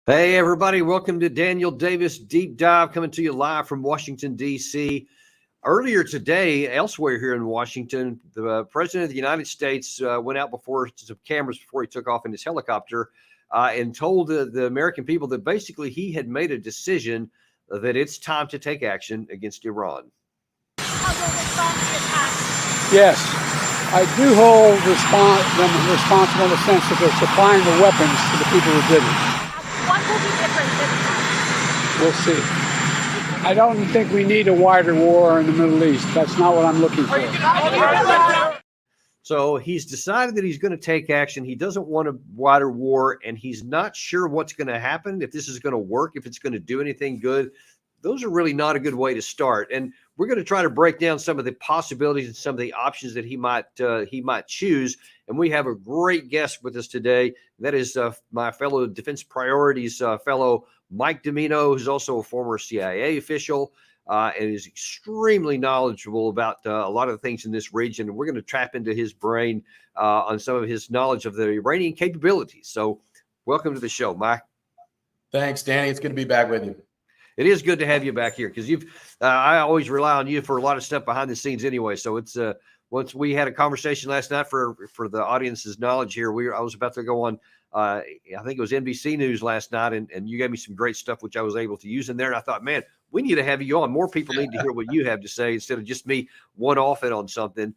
Hey, everybody. Welcome to Daniel Davis Deep Dive, coming to you live from Washington, D.C. Earlier today, elsewhere here in Washington, the President of the United States went out before some cameras before he took off in his helicopter and told the American people that basically he had made a decision that it's time to take action against Iran. Yes, I do hold them responsible in the sense that they're supplying the weapons to the people who did it. What will be different this time? We'll see. I don't think we need a wider war in the Middle East. That's not what I'm looking for. So he's decided that he's going to take action. He doesn't want a wider war, and he's not sure what's going to happen, if this is going to work, if it's going to do anything good. Those are really not a good way to start. And we're going to try to break down some of the possibilities and some of the options that he might choose. And we have a great guest with us today. That is my fellow Defense Priorities fellow Mike Dimino, who's also a former CIA official and is extremely knowledgeable about a lot of the things in this region. And we're going to tap into his brain on some of his knowledge of the Iranian capabilities. So welcome to the show, Mike. Thanks, Danny. It's good to be back with you. It is good to have you back here because I always rely on you for a lot of stuff behind the scenes anyway. So it's once we had a conversation last night for the audience's knowledge here, I was about to go on, I think it was NBC News last night, and you gave me some great stuff, which I was able to use in there. And I thought, man, we need to have you on. More people need to hear what you have to say instead of just me one-off it on something.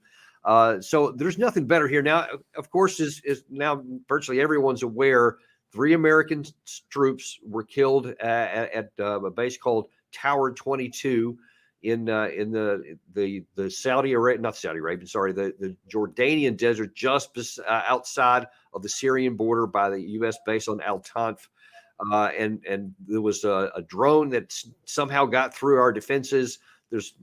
So there's nothing better here. Now, of course, is now virtually everyone's aware 3 American troops were killed at a base called Tower 22 in the Saudi Arabia, not Saudi Arabia, sorry, the Jordanian desert, just outside of the Syrian border by the U.S. base on Al Tanf. And there was a drone that somehow got through our defenses. There's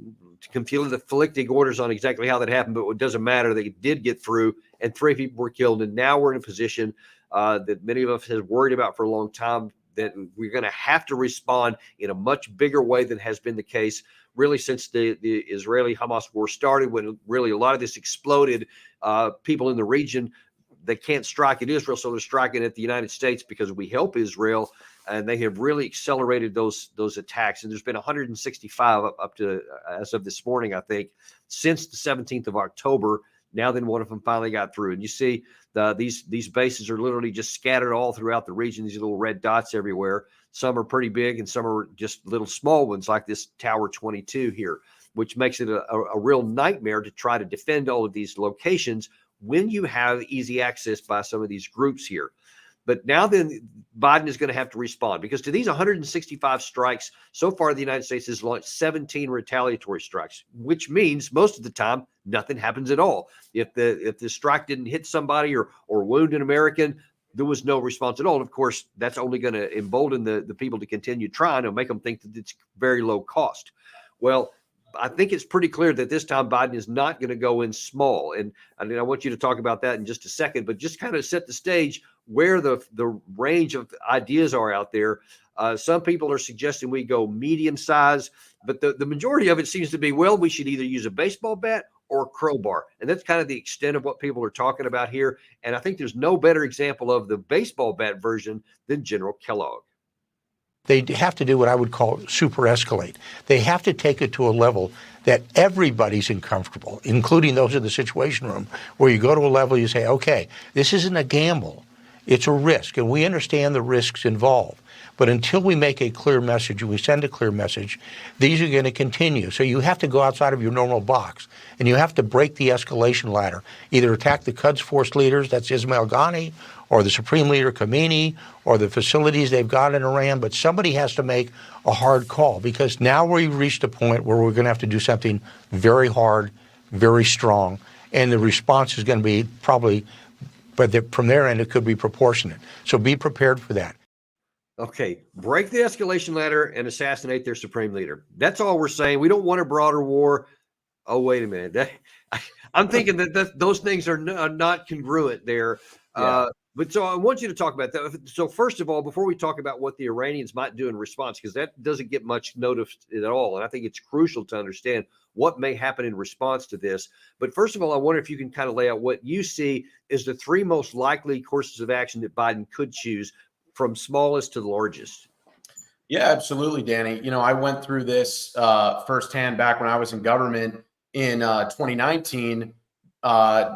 conflicting orders on exactly how that happened, but it doesn't matter. They did get through, and 3 people were killed. And now we're in a position that many of us have worried about for a long time, that we're going to have to respond in a much bigger way than has been the case really since the Israeli-Hamas war started, when really a lot of this exploded. People in the region, they can't strike at Israel, so they're striking at the United States because we help Israel, and they have really accelerated those attacks. And there's been 165 up to as of this morning, I think, since the 17th of October. Now then, one of them finally got through, and you see these bases are literally just scattered all throughout the region. These little red dots everywhere. Some are pretty big, and some are just little small ones, like this Tower 22 here, which makes it a real nightmare to try to defend all of these locations when you have easy access by some of these groups here. But now then, Biden is going to have to respond, because to these 165 strikes, so far the United States has launched 17 retaliatory strikes, which means most of the time nothing happens at all. If the strike didn't hit somebody or wound an American, there was no response at all. And of course, that's only going to embolden the people to continue trying and make them think that it's very low cost. Well, I think it's pretty clear that this time Biden is not going to go in small. And I want you to talk about that in just a second, but just kind of set the stage where the range of ideas are out there. Some people are suggesting we go medium size, but the majority of it seems to be, well, we should either use a baseball bat or a crowbar. And that's kind of the extent of what people are talking about here. And I think there's no better example of the baseball bat version than General Kellogg. They have to do what I would call super escalate. They have to take it to a level that everybody's uncomfortable, including those in the Situation Room, where you go to a level you say, okay, this isn't a gamble. It's a risk, and we understand the risks involved. But until we make a clear message and we send a clear message, these are going to continue. So you have to go outside of your normal box, and you have to break the escalation ladder. Either attack the Quds Force leaders, that's Ismail Ghani, or the Supreme Leader Khomeini, or the facilities they've got in Iran. But somebody has to make a hard call, because now we've reached a point where we're going to have to do something very hard, very strong, and the response is going to be probably, but from their end, it could be proportionate. So be prepared for that. Okay, break the escalation ladder and assassinate their supreme leader. That's all we're saying. We don't want a broader war. Oh, wait a minute. I'm thinking that those things are not congruent there. Yeah. But so I want you to talk about that. So first of all, before we talk about what the Iranians might do in response, because that doesn't get much notice at all, and I think it's crucial to understand what may happen in response to this. But first of all, I wonder if you can kind of lay out what you see as the 3 most likely courses of action that Biden could choose from smallest to the largest? Yeah, absolutely, Danny. I went through this firsthand back when I was in government in 2019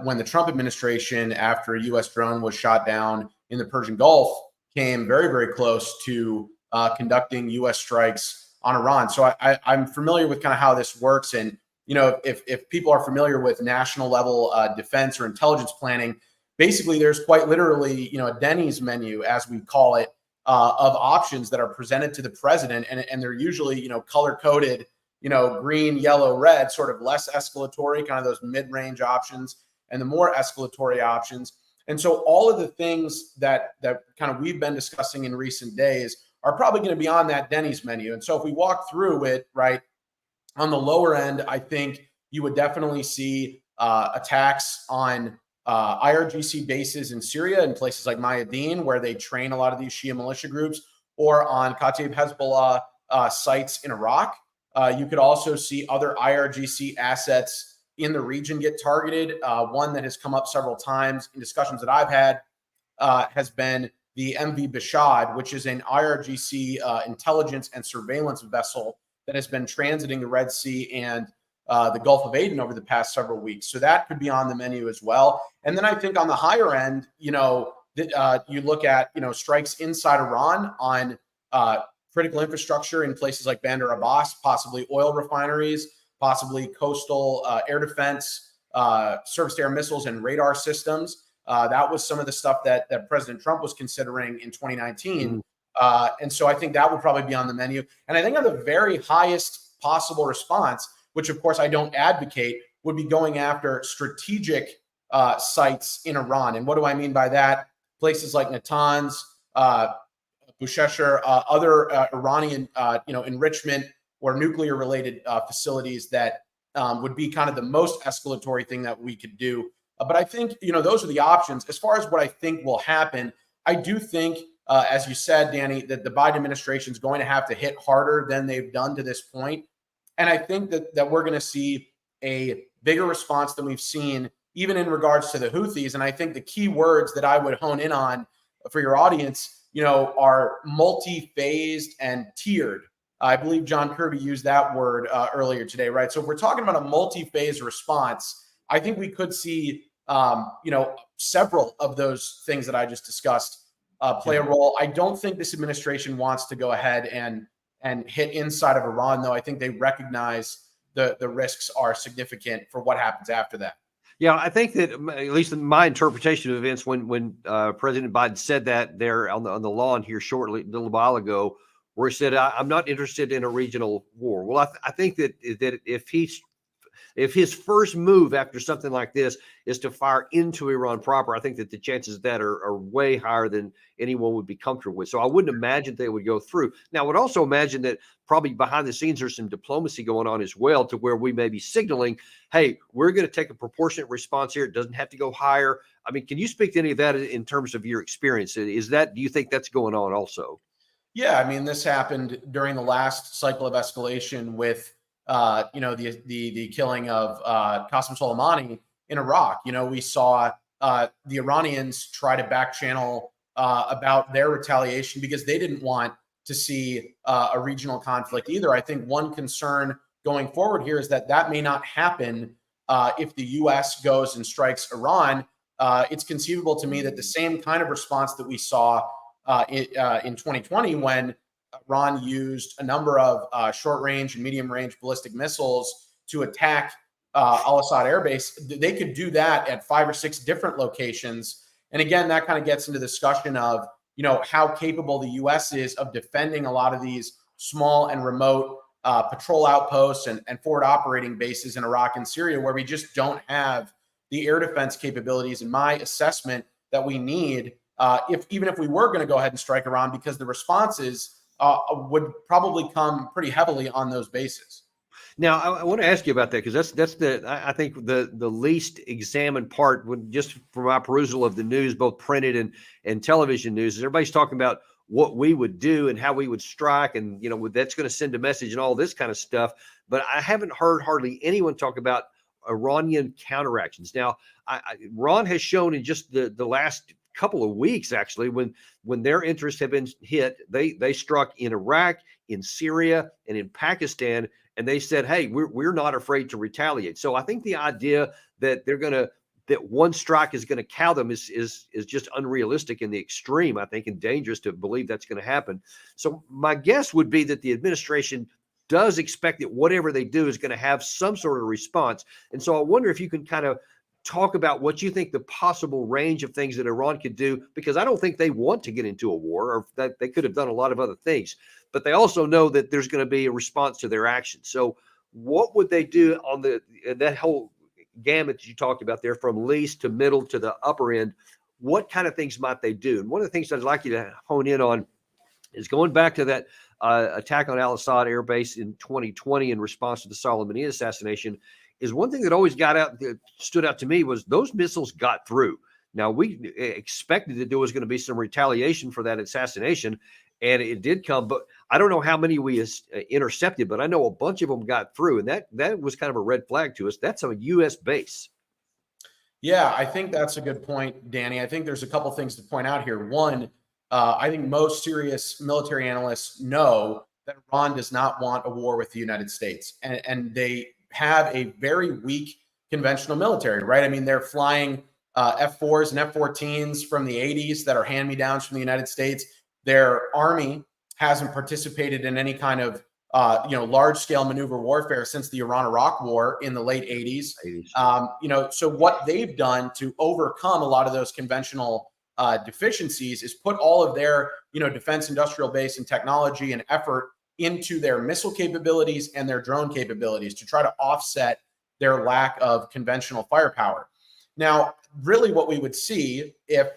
when the Trump administration, after a U.S. drone was shot down in the Persian Gulf, came very, very close to conducting U.S. strikes on Iran. So I'm familiar with kind of how this works. And, if people are familiar with national level defense or intelligence planning, basically there's quite literally, a Denny's menu, as we call it, of options that are presented to the president. And they're usually, color coded, green, yellow, red, sort of less escalatory, kind of those mid-range options, and the more escalatory options. And so all of the things that kind of we've been discussing in recent days are probably going to be on that Denny's menu. And so if we walk through it, right, on the lower end, I think you would definitely see attacks on IRGC bases in Syria and places like Mayadeen, where they train a lot of these Shia militia groups, or on Kataib Hezbollah sites in Iraq. You could also see other IRGC assets in the region get targeted. One that has come up several times in discussions that I've had has been the MV Bashad, which is an IRGC intelligence and surveillance vessel that has been transiting the Red Sea and the Gulf of Aden over the past several weeks. So that could be on the menu as well. And then I think on the higher end, you look at, strikes inside Iran on critical infrastructure in places like Bandar Abbas, possibly oil refineries, possibly coastal air defense, surface-to-air missiles and radar systems. That was some of the stuff that President Trump was considering in 2019. And so I think that would probably be on the menu. And I think on the very highest possible response, which of course I don't advocate, would be going after strategic sites in Iran. And what do I mean by that? Places like Natanz, Bushehr, other Iranian, enrichment or nuclear-related facilities that would be kind of the most escalatory thing that we could do. But I think, those are the options. As far as what I think will happen, I do think, as you said, Danny, that the Biden administration is going to have to hit harder than they've done to this point. And I think that we're going to see a bigger response than we've seen, even in regards to the Houthis. And I think the key words that I would hone in on for your audience, are multi-phased and tiered. I believe John Kirby used that word earlier today, right? So if we're talking about a multi-phase response, I think we could see, several of those things that I just discussed play a role. I don't think this administration wants to go ahead and hit inside of Iran, though. I think they recognize the risks are significant for what happens after that. Yeah, I think that, at least in my interpretation of events, when President Biden said that there on the lawn here shortly, a little while ago, where he said, "I'm not interested in a regional war." Well, I think that if his first move after something like this is to fire into Iran proper, I think that the chances of that are way higher than anyone would be comfortable with. So I wouldn't imagine they would go through. Now, I would also imagine that probably behind the scenes there's some diplomacy going on as well, to where we may be signaling, hey, we're going to take a proportionate response here. It doesn't have to go higher. I mean, can you speak to any of that in terms of your experience? Do you think that's going on also? Yeah, I mean, this happened during the last cycle of escalation with the killing of Qasem Soleimani in Iraq. We saw the Iranians try to back channel about their retaliation because they didn't want to see a regional conflict either. I think one concern going forward here is that may not happen if the U.S. goes and strikes Iran. It's conceivable to me that the same kind of response that we saw in 2020 when Iran used a number of short-range and medium-range ballistic missiles to attack al-Assad Air Base, they could do that at 5 or 6 different locations. And again, that kind of gets into the discussion of, how capable the U.S. is of defending a lot of these small and remote patrol outposts and forward operating bases in Iraq and Syria, where we just don't have the air defense capabilities, in my assessment, that we need even if we were going to go ahead and strike Iran, because the responses would probably come pretty heavily on those bases. Now, I want to ask you about that, because that's I think the least examined part, when just from my perusal of the news, both printed and television news, is everybody's talking about what we would do and how we would strike, and that's going to send a message and all this kind of stuff. But I haven't heard hardly anyone talk about Iranian counteractions. Now, Iran has shown in just the last couple of weeks, actually, when their interests have been hit. They struck in Iraq, in Syria, and in Pakistan, and they said, hey, we're not afraid to retaliate. So I think the idea that that one strike is going to cow them is just unrealistic in the extreme, I think, and dangerous to believe that's going to happen. So my guess would be that the administration does expect that whatever they do is going to have some sort of response. And so I wonder if you can kind of talk about what you think the possible range of things that Iran could do, because I don't think they want to get into a war, or that they could have done a lot of other things, but they also know that there's going to be a response to their actions. So what would they do on that whole gamut that you talked about there, from least to middle to the upper end? What kind of things might they do? And one of the things I'd like you to hone in on is going back to that attack on Al-Assad Air Base in 2020 in response to the Soleimani assassination. Is one thing that always stood out to me was those missiles got through. Now, we expected that there was going to be some retaliation for that assassination, and it did come, but I don't know how many we intercepted, but I know a bunch of them got through, and that was kind of a red flag to us. That's a U.S. base. Yeah, I think that's a good point, Danny. I think there's a couple things to point out here. One, I think most serious military analysts know that Iran does not want a war with the United States, and they have a very weak conventional military, right? I mean, they're flying F-4s and F-14s from the 80s that are hand-me-downs from the United States. Their army hasn't participated in any kind of large-scale maneuver warfare since the Iran-Iraq War in the late 80s. So what they've done to overcome a lot of those conventional deficiencies is put all of their defense industrial base and technology and effort into their missile capabilities and their drone capabilities to try to offset their lack of conventional firepower. Now, really what we would see if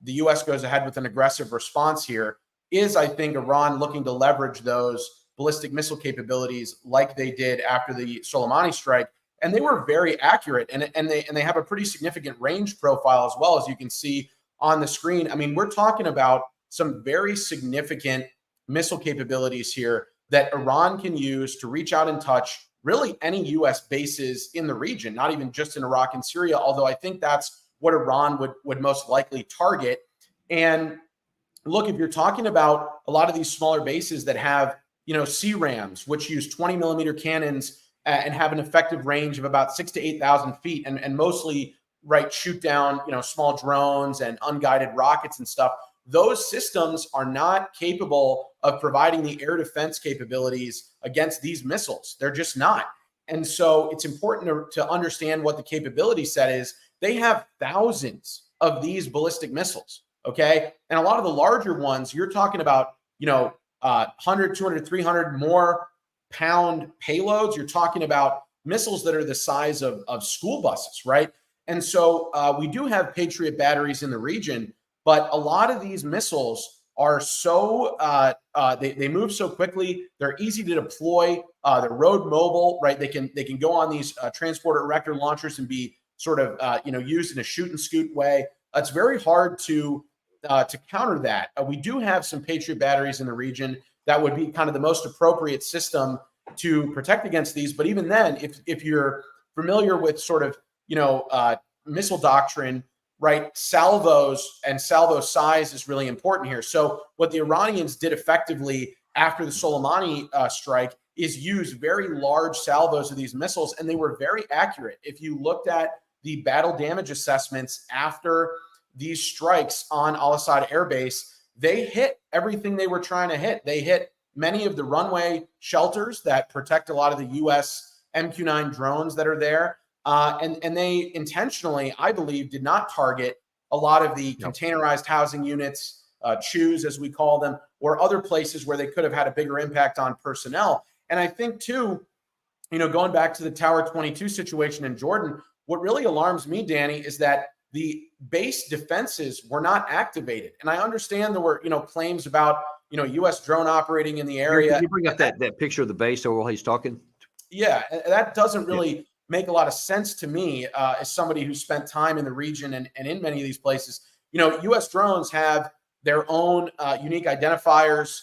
the U.S. goes ahead with an aggressive response here is, I think, Iran looking to leverage those ballistic missile capabilities like they did after the Soleimani strike. And they were very accurate, and they have a pretty significant range profile as well, as you can see on the screen. I mean, we're talking about some very significant missile capabilities here that Iran can use to reach out and touch really any U.S. bases in the region, not even just in Iraq and Syria, although I think that's what Iran would most likely target. And look, if you're talking about a lot of these smaller bases that have, CRAMs, which use 20 millimeter cannons and have an effective range of about 6,000 to 8,000 feet and mostly, shoot down, small drones and unguided rockets and stuff. Those systems are not capable of providing the air defense capabilities against these missiles. They're just not. And so it's important to understand what the capability set is. They have thousands of these ballistic missiles, okay? And a lot of the larger ones, you're talking about, 100, 200, 300 more pound payloads. You're talking about missiles that are the size of school buses, right? And so we do have Patriot batteries in the region, but a lot of these missiles are so they move so quickly. They're easy to deploy. They're road mobile, right? They can go on these transporter erector launchers and be sort of used in a shoot and scoot way. It's very hard to counter that. We do have some Patriot batteries in the region that would be kind of the most appropriate system to protect against these. But even then, if you're familiar with sort of missile doctrine, right? Salvos and salvo size is really important here. So what the Iranians did effectively after the Soleimani strike is use very large salvos of these missiles, and they were very accurate. If you looked at the battle damage assessments after these strikes on Al-Assad Air Base, they hit everything they were trying to hit. They hit many of the runway shelters that protect a lot of the U.S. MQ-9 drones that are there. And they intentionally, I believe, did not target a lot of the containerized housing units, CHUs as we call them, or other places where they could have had a bigger impact on personnel. And I think, too, going back to the Tower 22 situation in Jordan, what really alarms me, Danny, is that the base defenses were not activated. And I understand there were, claims about, U.S. drone operating in the area. Can you bring up that picture of the base while he's talking? Yeah, that doesn't really make a lot of sense to me as somebody who spent time in the region and in many of these places. U.S. drones have their own unique identifiers,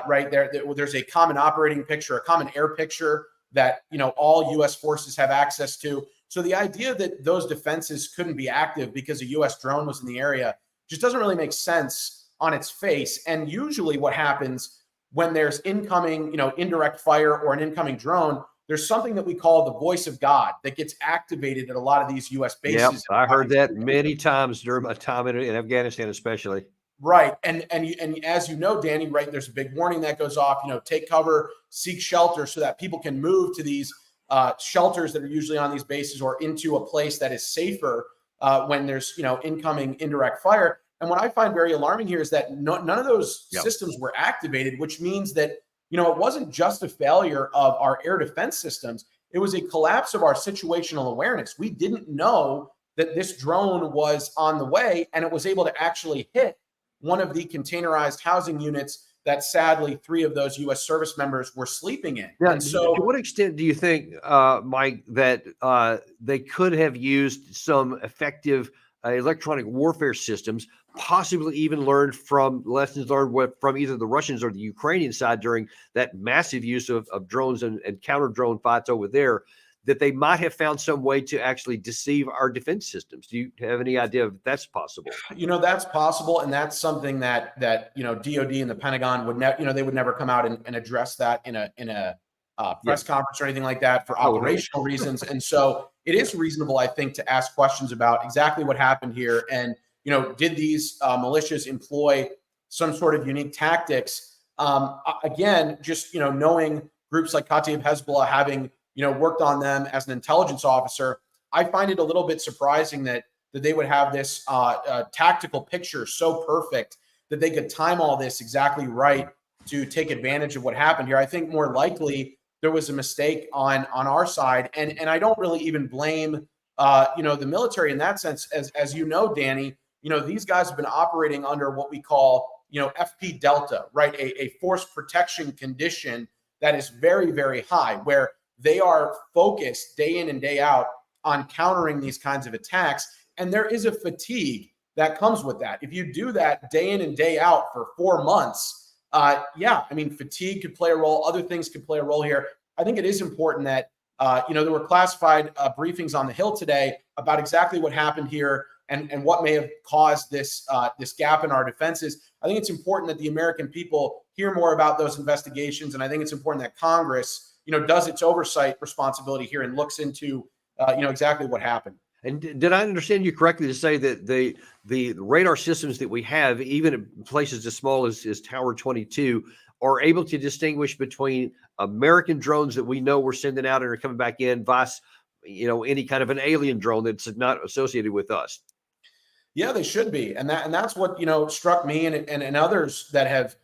right? There's a common operating picture, a common air picture that, all U.S. forces have access to. So the idea that those defenses couldn't be active because a U.S. drone was in the area just doesn't really make sense on its face. And usually what happens when there's incoming, indirect fire or an incoming drone, there's something that we call the voice of God that gets activated at a lot of these U.S. Yep, bases. I heard that many times during my time in Afghanistan, especially. Right. And as you know, Danny, right, there's a big warning that goes off, take cover, seek shelter so that people can move to these shelters that are usually on these bases or into a place that is safer when there's, incoming indirect fire. And what I find very alarming here is that none of those systems were activated, which means that, it wasn't just a failure of our air defense systems. It was a collapse of our situational awareness. We didn't know that this drone was on the way, and it was able to actually hit one of the containerized housing units that sadly 3 of those U.S. service members were sleeping in. Yeah. And so, to what extent do you think, Mike, that they could have used some effective electronic warfare systems, possibly even learned from lessons learned from either the Russians or the Ukrainian side during that massive use of drones and counter drone fights over there, that they might have found some way to actually deceive our defense systems? Do you have any idea if that's possible? that's possible. And that's something that DOD and the Pentagon would never, they would never come out and address that in a press conference or anything like that for operational reasons. And so it is reasonable, I think, to ask questions about exactly what happened here. And, did these militias employ some sort of unique tactics? Again, just, knowing groups like Kataib Hezbollah, having, worked on them as an intelligence officer, I find it a little bit surprising that they would have this tactical picture so perfect that they could time all this exactly right to take advantage of what happened here. I think more likely there was a mistake on our side. And I don't really even blame, the military in that sense. As you know, Danny, these guys have been operating under what we call, FP Delta, right? A force protection condition that is very, very high, where they are focused day in and day out on countering these kinds of attacks. And there is a fatigue that comes with that. If you do that day in and day out for 4 months, fatigue could play a role. Other things could play a role here. I think it is important that, there were classified briefings on the Hill today about exactly what happened here and what may have caused this gap in our defenses. I think it's important that the American people hear more about those investigations. And I think it's important that Congress, does its oversight responsibility here and looks into, exactly what happened. And did I understand you correctly to say that the radar systems that we have, even in places as small as Tower 22, are able to distinguish between American drones that we know we're sending out and are coming back in, vice, any kind of an alien drone that's not associated with us? Yeah, they should be. And that's what, struck me and others that have,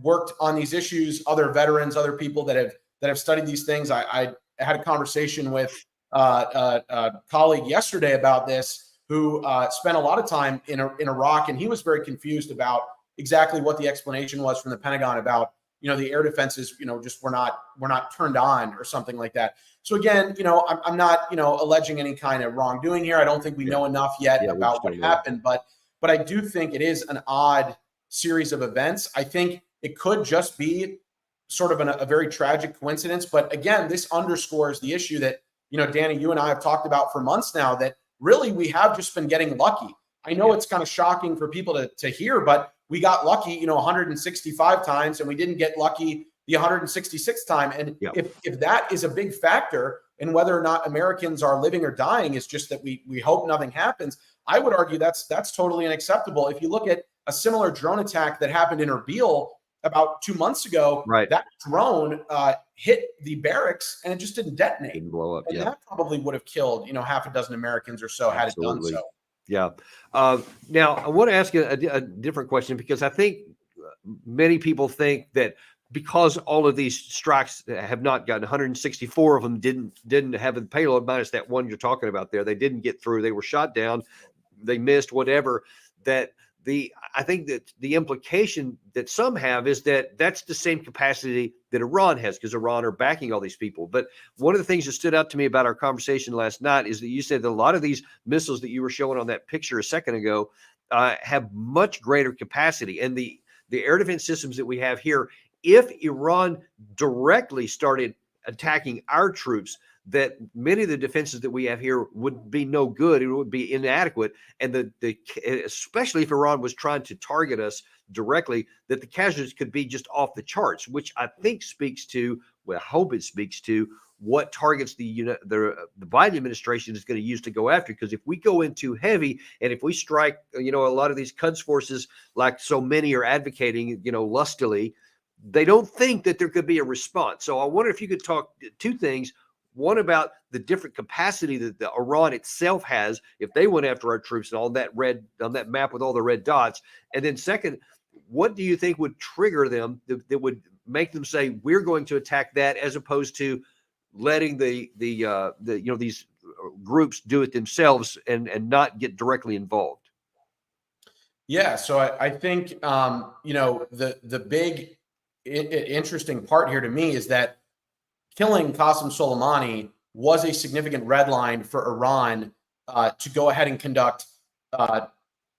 worked on these issues, other veterans, other people that have studied these things. I had a conversation with a colleague yesterday about this who spent a lot of time in Iraq, and he was very confused about exactly what the explanation was from the Pentagon about, the air defenses, just were not turned on or something like that. So again, I'm not, alleging any kind of wrongdoing here. I don't think we know enough yet about what happened, but I do think it is an odd series of events. I think it could just be sort of a very tragic coincidence. But again, this underscores the issue that, Danny, you and I have talked about for months now, that really we have just been getting lucky. I know it's kind of shocking for people to hear, but we got lucky, 165 times, and we didn't get lucky the 166th time. And if that is a big factor in whether or not Americans are living or dying, is just that we hope nothing happens, I would argue that's totally unacceptable. If you look at a similar drone attack that happened in Erbil about 2 months ago, that drone hit the barracks and it just didn't detonate. Didn't blow up. And that probably would have killed, half a dozen Americans or so had it done so. Yeah. Now, I want to ask you a different question, because I think many people think that because all of these strikes have not gotten, 164 of them didn't have the payload, minus that one you're talking about there. They didn't get through. They were shot down. They missed, whatever. I think that the implication that some have is that that's the same capacity that Iran has, because Iran are backing all these people. But one of the things that stood out to me about our conversation last night is that you said that a lot of these missiles that you were showing on that picture a second ago have much greater capacity. And the air defense systems that we have here, if Iran directly started attacking our troops, that many of the defenses that we have here would be no good. It would be inadequate. And especially if Iran was trying to target us directly, that the casualties could be just off the charts, which I think speaks to, well, I hope it speaks to what targets the Biden administration is going to use to go after. Because if we go in too heavy, and if we strike, a lot of these Quds forces, like so many are advocating, lustily, they don't think that there could be a response. So I wonder if you could talk two things. One, about the different capacity that the Iran itself has if they went after our troops and on that map with all the red dots. And then second, what do you think would trigger them that would make them say we're going to attack that, as opposed to letting these groups do it themselves and not get directly involved? Yeah, so I think the big interesting part here to me is that killing Qasem Soleimani was a significant red line for Iran to go ahead and conduct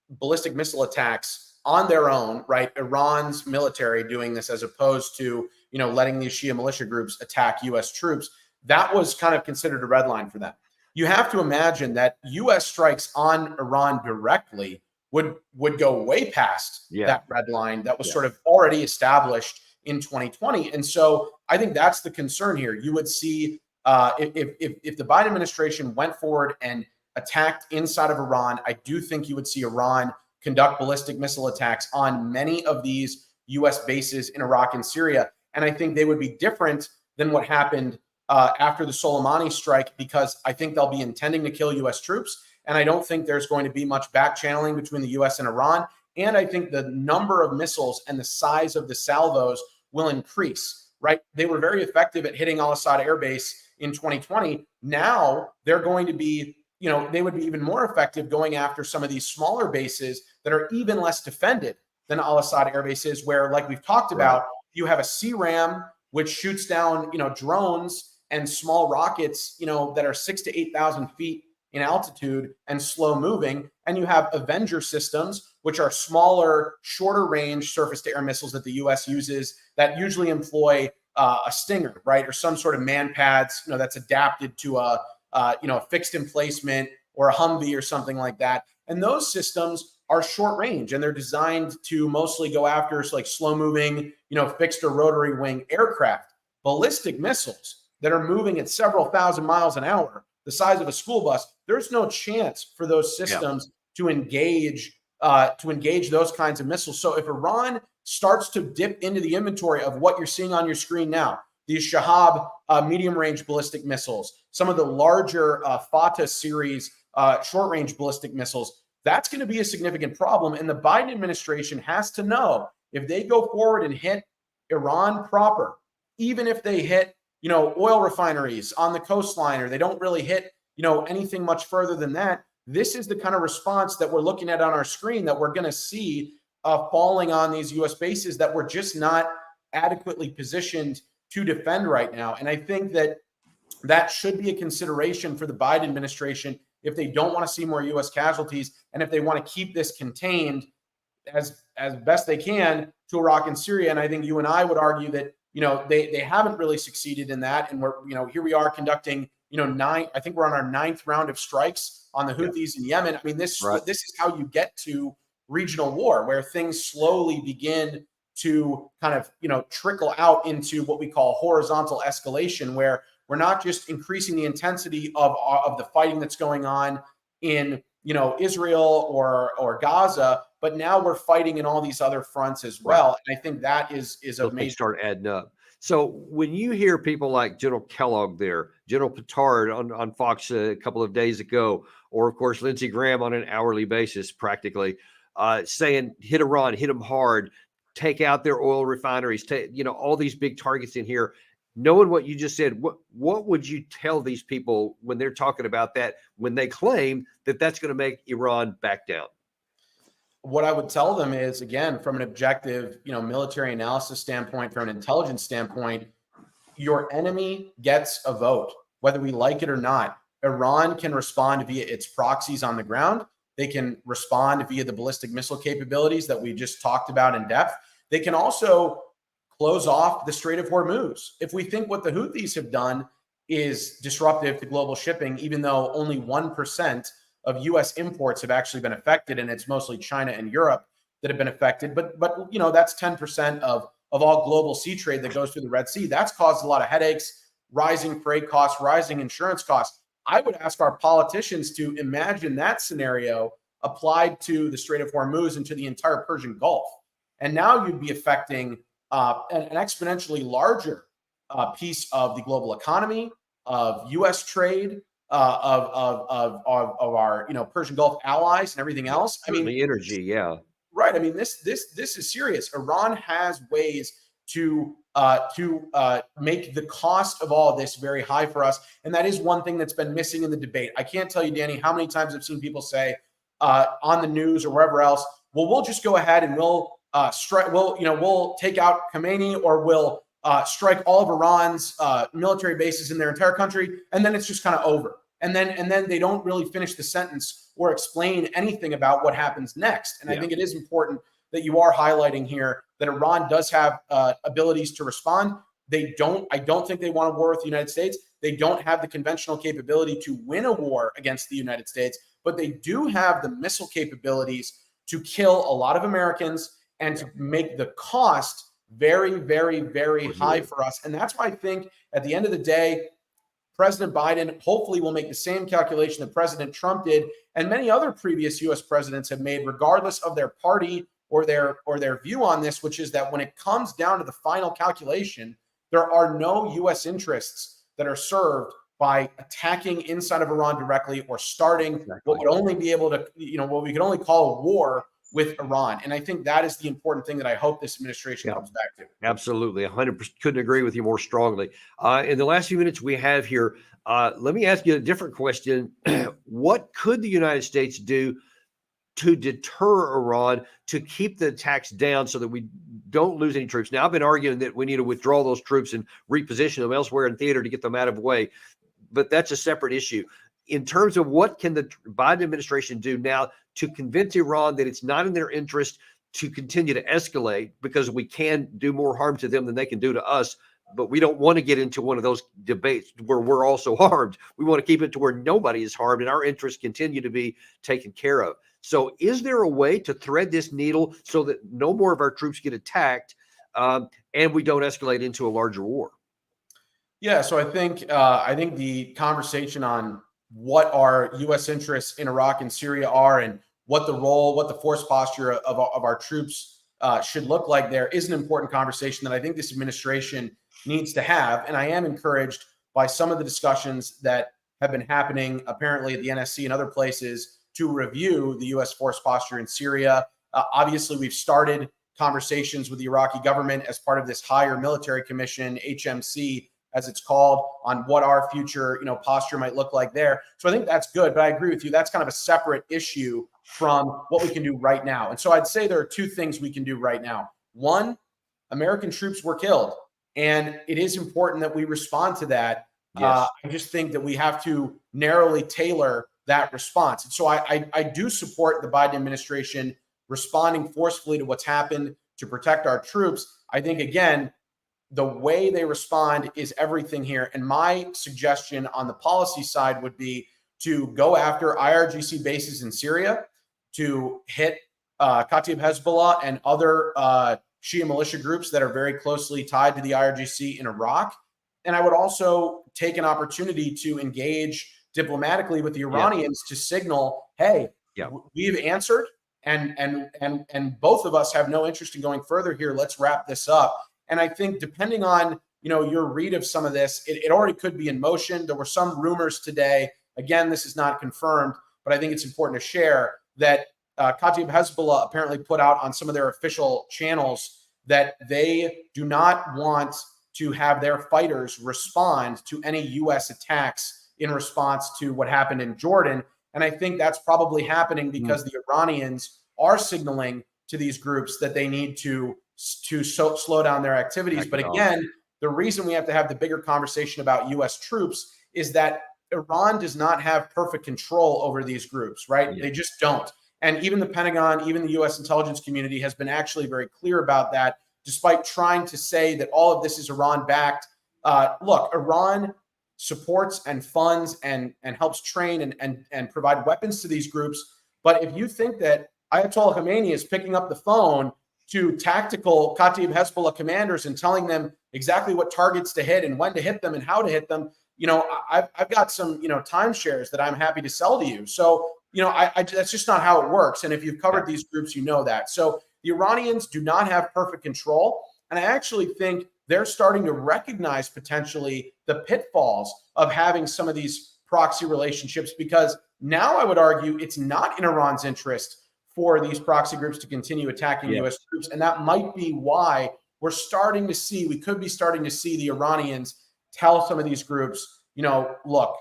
ballistic missile attacks on their own, right? Iran's military doing this, as opposed to, letting these Shia militia groups attack U.S. troops. That was kind of considered a red line for them. You have to imagine that U.S. strikes on Iran directly would go way past that red line that was sort of already established in 2020. And so I think that's the concern here. You would see if the Biden administration went forward and attacked inside of Iran, I do think you would see Iran conduct ballistic missile attacks on many of these U.S. bases in Iraq and Syria. And I think they would be different than what happened after the Soleimani strike, because I think they'll be intending to kill U.S. troops. And I don't think there's going to be much back channeling between the U.S. and Iran. And I think the number of missiles and the size of the salvos will increase, right? They were very effective at hitting Al-Assad Air Base in 2020. Now they're going to be, they would be even more effective going after some of these smaller bases that are even less defended than Al-Assad Air Base is, where, like we've talked about, you have a CRAM, which shoots down, drones and small rockets, that are 6,000 to 8,000 feet in altitude and slow moving. And you have Avenger systems, which are smaller, shorter range surface to air missiles that the U.S. uses, that usually employ a Stinger, right? Or some sort of man pads, that's adapted to a fixed emplacement, or a Humvee or something like that. And those systems are short range, and they're designed to mostly go after like slow moving, fixed or rotary wing aircraft. Ballistic missiles that are moving at several thousand miles an hour, the size of a school bus, there's no chance for those systems to engage those kinds of missiles. So if Iran starts to dip into the inventory of what you're seeing on your screen now, these Shahab medium-range ballistic missiles, some of the larger Fatah series short-range ballistic missiles, that's going to be a significant problem. And the Biden administration has to know, if they go forward and hit Iran proper, even if they hit, oil refineries on the coastline, or they don't really hit, anything much further than that, this is the kind of response that we're looking at on our screen that we're going to see falling on these U.S. bases that we're just not adequately positioned to defend right now. And I think that should be a consideration for the Biden administration if they don't want to see more U.S. casualties, and if they want to keep this contained as best they can to Iraq and Syria. And I think you and I would argue that, they haven't really succeeded in that. And we're, here we are conducting, I think we're on our 9th round of strikes on the Houthis in Yemen. I mean, this is how you get to regional war, where things slowly begin to kind of, trickle out into what we call horizontal escalation, where we're not just increasing the intensity of the fighting that's going on in, Israel or Gaza, but now we're fighting in all these other fronts as well. And I think that is a major. Start adding up. So when you hear people like General Kellogg there, General Petard on Fox a couple of days ago, or of course Lindsey Graham on an hourly basis, practically saying hit Iran, hit them hard, take out their oil refineries, all these big targets in here. Knowing what you just said, what would you tell these people when they're talking about that, when they claim that that's going to make Iran back down? What I would tell them is, again, from an objective, military analysis standpoint, from an intelligence standpoint, your enemy gets a vote, whether we like it or not. Iran can respond via its proxies on the ground. They can respond via the ballistic missile capabilities that we just talked about in depth. They can also close off the Strait of Hormuz. If we think what the Houthis have done, is disruptive to global shipping, even though only 1% of U.S. imports have actually been affected, and it's mostly China and Europe that have been affected. But you know, that's 10% of all global sea trade that goes through the Red Sea. That's caused a lot of headaches, rising freight costs, rising insurance costs. I would ask our politicians to imagine that scenario applied to the Strait of Hormuz and to the entire Persian Gulf. And now you'd be affecting an exponentially larger piece of the global economy, of U.S. trade, of our Persian Gulf allies and everything else. I mean, the energy, yeah. Right. I mean, this is serious. Iran has ways to make the cost of all of this very high for us, and that is one thing that's been missing in the debate. I can't tell you, Danny, how many times I've seen people say on the news or wherever else, "Well, we'll just go ahead and we'll strike. We'll take out Khomeini, or we'll strike all of Iran's military bases in their entire country, and then it's just kind of over." And then they don't really finish the sentence or explain anything about what happens next. And I think it is important that you are highlighting here that Iran does have abilities to respond. I don't think they want a war with the United States. They don't have the conventional capability to win a war against the United States, but they do have the missile capabilities to kill a lot of Americans and to make the cost very, very, very high for us. And that's why I think at the end of the day, President Biden hopefully will make the same calculation that President Trump did and many other previous U.S. presidents have made, regardless of their party or their view on this, which is that when it comes down to the final calculation, there are no U.S. interests that are served by attacking inside of Iran directly or starting what would only be able to, what we could only call a war with Iran. And I think that is the important thing that I hope this administration comes back to. Absolutely. 100% couldn't agree with you more strongly. In the last few minutes we have here, let me ask you a different question. What could the United States do to deter Iran, to keep the attacks down so that we don't lose any troops? Now, I've been arguing that we need to withdraw those troops and reposition them elsewhere in theater to get them out of the way, but that's a separate issue. In terms of what can the Biden administration do now to convince Iran that it's not in their interest to continue to escalate, because we can do more harm to them than they can do to us, but we don't want to get into one of those debates where we're also harmed. We want to keep it to where nobody is harmed and our interests continue to be taken care of. So is there a way to thread this needle so that no more of our troops get attacked and we don't escalate into a larger war? Yeah, so I think the conversation on what our U.S. interests in Iraq and Syria are and what the force posture of our troops should look like there is an important conversation that I think this administration needs to have. And I am encouraged by some of the discussions that have been happening apparently at the NSC and other places to review the U.S. force posture in Syria. Obviously, we've started conversations with the Iraqi government as part of this higher military commission, HMC, as it's called, on what our future, posture might look like there. So I think that's good, but I agree with you. That's kind of a separate issue from what we can do right now. And so I'd say there are two things we can do right now. One, American troops were killed, and it is important that we respond to that. Yes. I just think that we have to narrowly tailor that response. And so I do support the Biden administration responding forcefully to what's happened to protect our troops. I think, again, the way they respond is everything here. And my suggestion on the policy side would be to go after IRGC bases in Syria, to hit Kataib Hezbollah and other Shia militia groups that are very closely tied to the IRGC in Iraq. And I would also take an opportunity to engage diplomatically with the Iranians to signal, hey, we've answered, and both of us have no interest in going further here. Let's wrap this up. And I think depending on, your read of some of this, it already could be in motion. There were some rumors today. Again, this is not confirmed, but I think it's important to share that Kataib Hezbollah apparently put out on some of their official channels that they do not want to have their fighters respond to any U.S. attacks in response to what happened in Jordan. And I think that's probably happening because the Iranians are signaling to these groups that they need to slow down their activities. But again, the reason we have to have the bigger conversation about U.S. troops is that Iran does not have perfect control over these groups, right? Yeah. They just don't. And even the Pentagon, even the U.S. intelligence community has been actually very clear about that, despite trying to say that all of this is Iran-backed. Look, Iran supports and funds and helps train and provide weapons to these groups. But if you think that Ayatollah Khamenei is picking up the phone to tactical Kataib Hezbollah commanders and telling them exactly what targets to hit and when to hit them and how to hit them, I've got some, timeshares that I'm happy to sell to you. So, that's just not how it works. And if you've covered these groups, you know that. So the Iranians do not have perfect control. And I actually think they're starting to recognize potentially the pitfalls of having some of these proxy relationships, because now I would argue it's not in Iran's interest for these proxy groups to continue attacking U.S. troops. And that might be why we could be starting to see the Iranians tell some of these groups, look,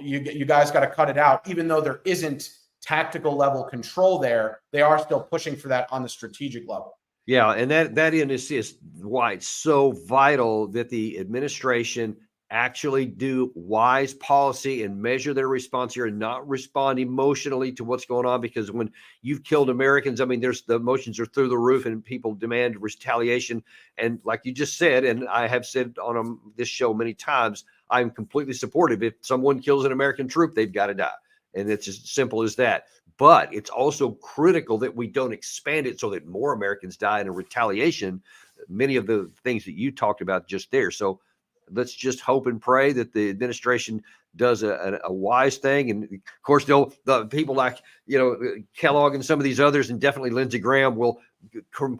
you guys got to cut it out. Even though there isn't tactical level control there, they are still pushing for that on the strategic level. Yeah, and that is why it's so vital that the administration actually do wise policy and measure their response here and not respond emotionally to what's going on. Because when you've killed Americans, I mean, the emotions are through the roof and people demand retaliation. And like you just said, and I have said on this show many times, I'm completely supportive. If someone kills an American troop, they've got to die. And it's as simple as that. But it's also critical that we don't expand it so that more Americans die in a retaliation. Many of the things that you talked about just there. So let's just hope and pray that the administration does a wise thing. And of course, the people like, Kellogg and some of these others, and definitely Lindsey Graham, will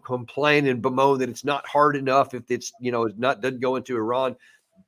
complain and bemoan that it's not hard enough if it's, doesn't go into Iran.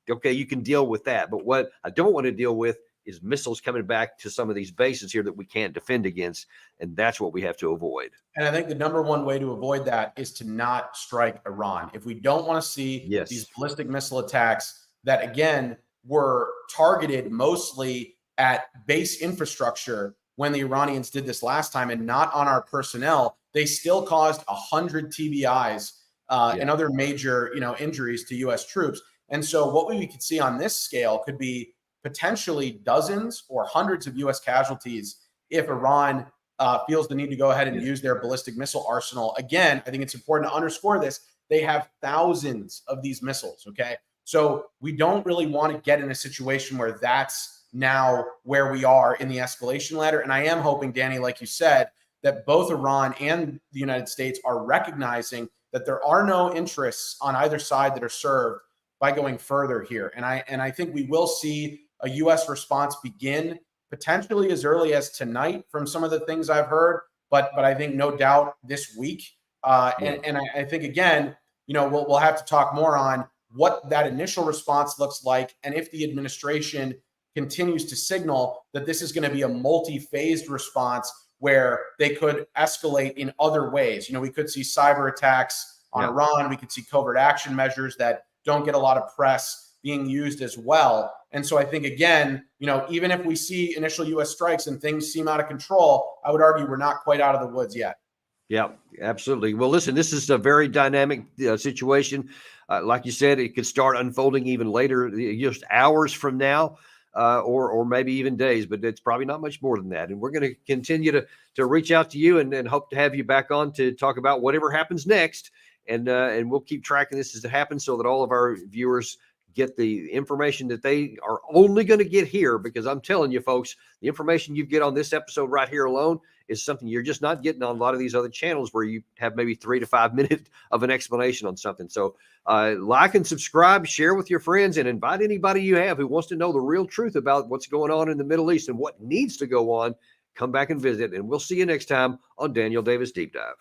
Okay, you can deal with that. But what I don't want to deal with is missiles coming back to some of these bases here that we can't defend against. And that's what we have to avoid. And I think the number one way to avoid that is to not strike Iran. If we don't want to see these ballistic missile attacks that, again, were targeted mostly at base infrastructure when the Iranians did this last time and not on our personnel, they still caused 100 TBIs and other major, injuries to U.S. troops. And so what we could see on this scale could be potentially dozens or hundreds of U.S. casualties if Iran feels the need to go ahead and use their ballistic missile arsenal. Again, I think it's important to underscore this. They have thousands of these missiles, okay? So we don't really want to get in a situation where that's now where we are in the escalation ladder. And I am hoping, Danny, like you said, that both Iran and the United States are recognizing that there are no interests on either side that are served by going further here. And I think we will see a U.S. response begin potentially as early as tonight from some of the things I've heard, but I think no doubt this week. And I think, again, we'll have to talk more on what that initial response looks like, and if the administration continues to signal that this is going to be a multi-phased response where they could escalate in other ways. We could see cyber attacks on Iran. We could see covert action measures that don't get a lot of press being used as well. And so I think, again, even if we see initial U.S. strikes and things seem out of control, I would argue we're not quite out of the woods yet. Yeah, absolutely. Well, listen, this is a very dynamic situation. Like you said, it could start unfolding even later, just hours from now, or maybe even days, but it's probably not much more than that. And we're going to continue to reach out to you and hope to have you back on to talk about whatever happens next. And we'll keep tracking this as it happens so that all of our viewers get the information that they are only going to get here, because I'm telling you, folks, the information you get on this episode right here alone is something you're just not getting on a lot of these other channels where you have maybe 3 to 5 minutes of an explanation on something. So like and subscribe, share with your friends, and invite anybody you have who wants to know the real truth about what's going on in the Middle East and what needs to go on. Come back and visit, and we'll see you next time on Daniel Davis Deep Dive.